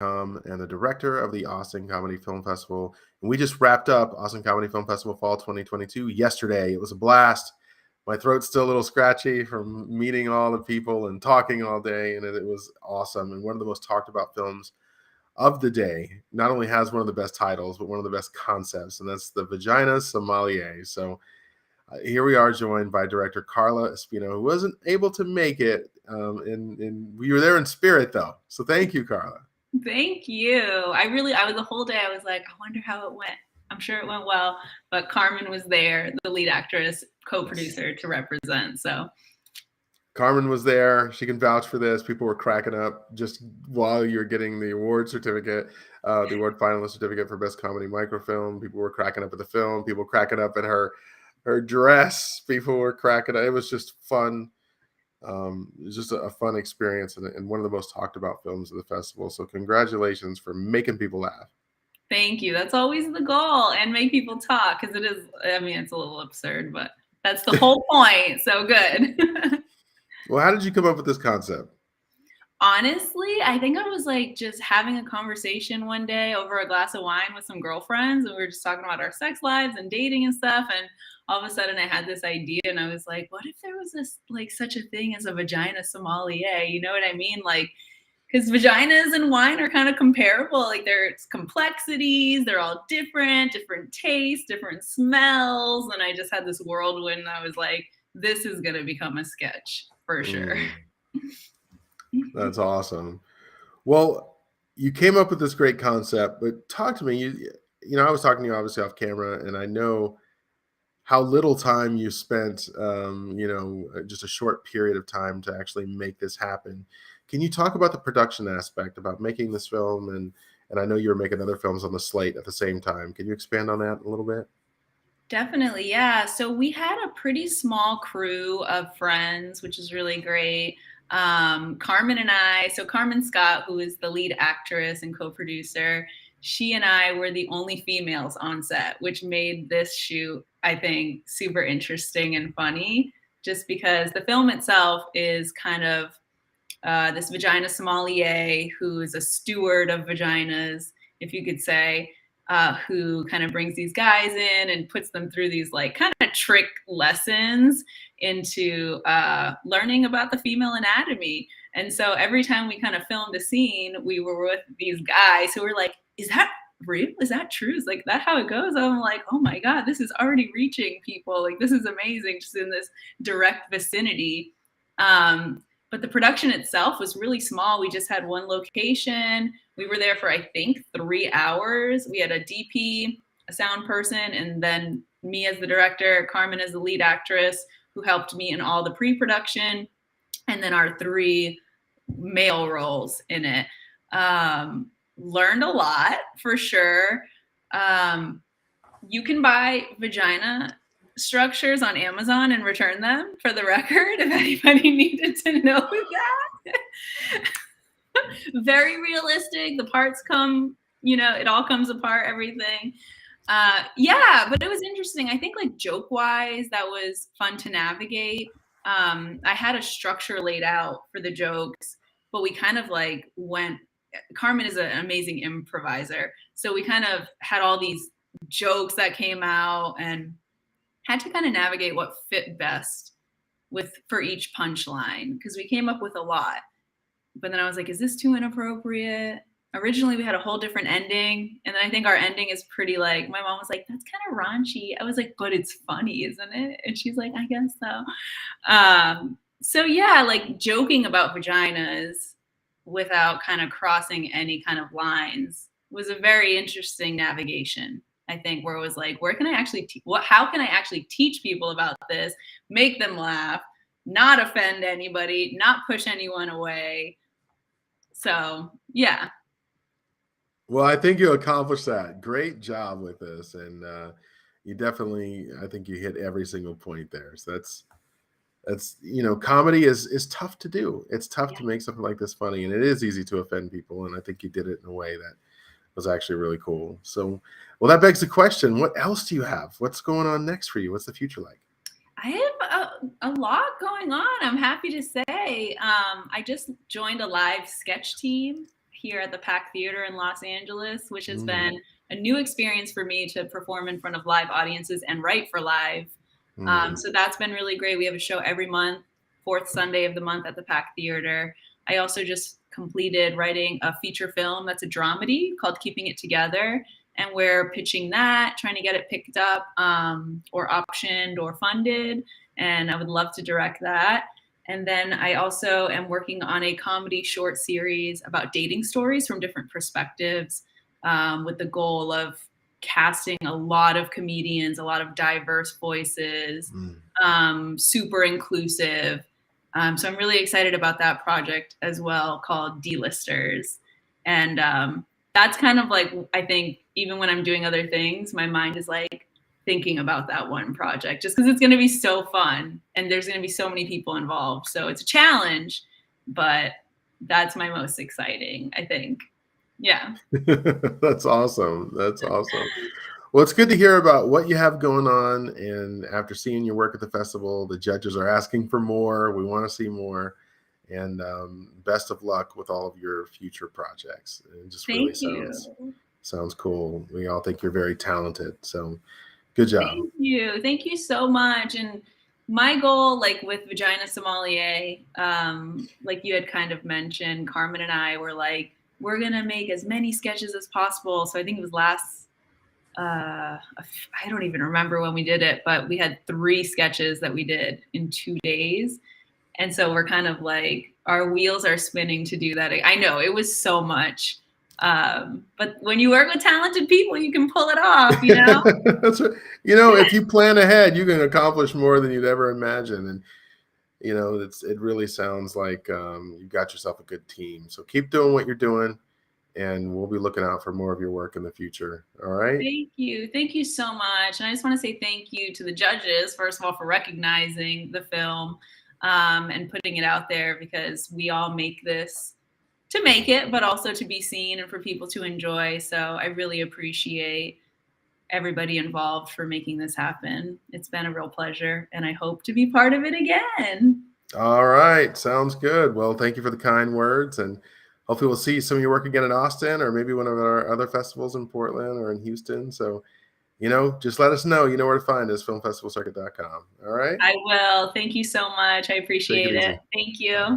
And the director of the Austin Comedy Film Festival. And we just wrapped up Austin Comedy Film Festival Fall 2022 yesterday. It was a blast. My throat's still a little scratchy from meeting all the people and talking all day, and it was awesome. And one of the most talked about films of the day not only has one of the best titles, but one of the best concepts, and that's the Vagina Sommelier. So here we are, joined by director Karla Espino, who wasn't able to make it, and we were there in spirit, though. So thank you, Karla. Thank you. I was the whole day, I was like, I wonder how it went. I'm sure it went well, but Carmen was there, the lead actress, co-producer, to represent. So Carmen was there. She can vouch for this. People were cracking up just while you're getting the award certificate, the award finalist certificate for best comedy microfilm. People were cracking up at the film. People cracking up at her dress. People were cracking up. It was just fun. It was just a fun experience and one of the most talked about films of the festival. So congratulations for making people laugh. Thank you. That's always the goal, and make people talk, because it is, I mean, it's a little absurd, but that's the whole point. So good. Well, how did you come up with this concept? Honestly, I think I was like just having a conversation one day over a glass of wine with some girlfriends, and we were just talking about our sex lives and dating and stuff. And all of a sudden I had this idea, and I was like, what if there was this, like, such a thing as a vagina sommelier? You know what I mean? Like, because vaginas and wine are kind of comparable. Like, there's complexities, they're all different tastes, different smells. And I just had this whirlwind. And I was like, this is going to become a sketch for sure. That's awesome. Well, you came up with this great concept, but talk to me. You know, I was talking to you obviously off camera, and I know how little time you spent, just a short period of time to actually make this happen. Can you talk about the production aspect, about making this film? And I know you were making other films on the slate at the same time. Can you expand on that a little bit? Definitely, yeah. So we had a pretty small crew of friends, which is really great. Carmen and I, so Carmen Scott, who is the lead actress and co-producer, she and I were the only females on set, which made this shoot, I think, super interesting and funny, just because the film itself is kind of this vagina sommelier who is a steward of vaginas, if you could say, who kind of brings these guys in and puts them through these like kind of trick lessons into learning about the female anatomy. And so every time we kind of filmed a scene, we were with these guys who were like, is that real? Is that true? Is like that how it goes? I'm like, oh my God, this is already reaching people. Like, this is amazing, just in this direct vicinity. But the production itself was really small. We just had one location. We were there for, I think, 3 hours. We had a DP, a sound person, and then me as the director, Carmen as the lead actress, who helped me in all the pre-production, and then our 3 male roles in it. Learned a lot, for sure. You can buy vagina structures on Amazon and return them, for the record, if anybody needed to know that. Very realistic. The parts come, it all comes apart, everything. Yeah, but it was interesting. I think, like, joke-wise, that was fun to navigate. I had a structure laid out for the jokes, but we kind of like Carmen is an amazing improviser. So we kind of had all these jokes that came out and had to kind of navigate what fit best for each punchline, because we came up with a lot. But then I was like, is this too inappropriate? Originally, we had a whole different ending. And then I think our ending is pretty, like, my mom was like, that's kind of raunchy. I was like, but it's funny, isn't it? And she's like, I guess so. So yeah, like, joking about vaginas without kind of crossing any kind of lines was a very interesting navigation, I think, where it was like, where can I actually, how can I actually teach people about this, make them laugh, not offend anybody, not push anyone away. So, yeah. Well, I think you accomplished that. Great job with this. And you definitely, I think you hit every single point there. So that's, comedy is tough to do. It's tough to make something like this funny, and it is easy to offend people. And I think you did it in a way that was actually really cool. So, well, that begs the question, what else do you have? What's going on next for you? What's the future like? I have a lot going on, I'm happy to say. I just joined a live sketch team here at the Pack Theater in Los Angeles, which has Mm, been a new experience for me to perform in front of live audiences and write for live. mm, So that's been really great. We have a show every month, fourth Sunday of the month at the Pack Theater. I also just completed writing a feature film that's a dramedy called Keeping It Together. And we're pitching that, trying to get it picked up or optioned or funded. And I would love to direct that. And then I also am working on a comedy short series about dating stories from different perspectives with the goal of casting a lot of comedians, a lot of diverse voices, mm. super inclusive. So I'm really excited about that project as well, called D-Listers. And that's kind of like, I think, even when I'm doing other things, my mind is like thinking about that one project just because it's going to be so fun and there's going to be so many people involved. So it's a challenge, but that's my most exciting, I think. Yeah. That's awesome. That's awesome. Well, it's good to hear about what you have going on. And after seeing your work at the festival, the judges are asking for more. We want to see more. And best of luck with all of your future projects. It just really Thank you. sounds cool. We all think you're very talented. So good job. Thank you. Thank you so much. And my goal, like with Vagina Sommelier, like you had kind of mentioned, Carmen and I were like, we're gonna make as many sketches as possible. So I think it was I don't even remember when we did it, but we had 3 sketches that we did in 2 days. And so we're kind of like, our wheels are spinning to do that. I know it was so much. But when you work with talented people, you can pull it off, you know? That's right. If you plan ahead, you can accomplish more than you'd ever imagine. And it really sounds like you've got yourself a good team. So keep doing what you're doing, and we'll be looking out for more of your work in the future. All right. Thank you. Thank you so much. And I just want to say thank you to the judges, first of all, for recognizing the film and putting it out there, because we all make this to make it, but also to be seen and for people to enjoy. So I really appreciate everybody involved for making this happen. It's been a real pleasure, and I hope to be part of it again. All right. Sounds good. Well, thank you for the kind words, and hopefully we'll see some of your work again in Austin, or maybe one of our other festivals in Portland or in Houston. So, just let us know. You know where to find us, filmfestivalcircuit.com. All right. I will. Thank you so much. I Take it appreciate it. easy. Thank Bye. you.